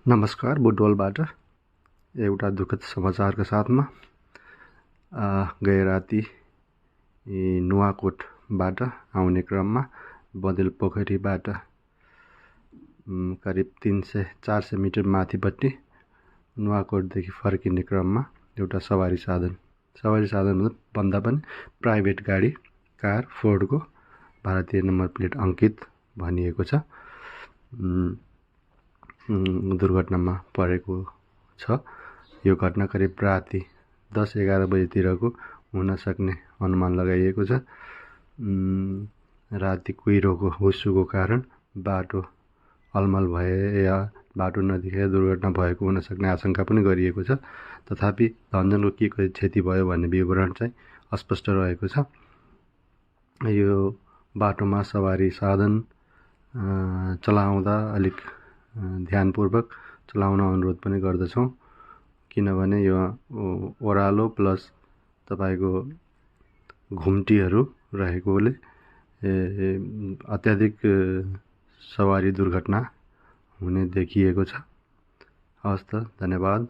नमस्कार, बुटवलबाट एउटा दुःखद समाचारका साथमा गए राति नुवाकोटबाट आउने क्रममा बँदेलपोखरीबाट करिब 300-400 मिटर माथिपट्टि नुवाकोटदेखि फर्किने क्रममा एउटा सवारी साधन भन्दा पनि प्राइभेट गाडी कार फोर्डको भारतीय नम्बर प्लेट अङ्कित भनिएको छ, दुर्घटनामा परेको छ। यो घटना करिब राति 10-11 बजेतिरको हुन सक्ने अनुमान लगाइएको छ। राति कुहिरोको हुस्सुको कारण बाटो अलमल भए या बाटो नदेखेर दुर्घटना भएको हुन सक्ने आशंका पनि गरिएको छ। तथापि धनजनको के क्षति भयो भन्ने विवरण चाहिँ अस्पष्ट रहेको छ। यो बाटोमा सवारी साधन चलाउँदा अलिक ध्यानपूर्वक चलाउन अनुरोध पनि गर्दछौँ, किनभने यो ओह्रालो प्लस तपाईको घुम्टीहरू रहेकोले अत्याधिक सवारी दुर्घटना हुने देखिएको छ। हवस् त, धन्यवाद।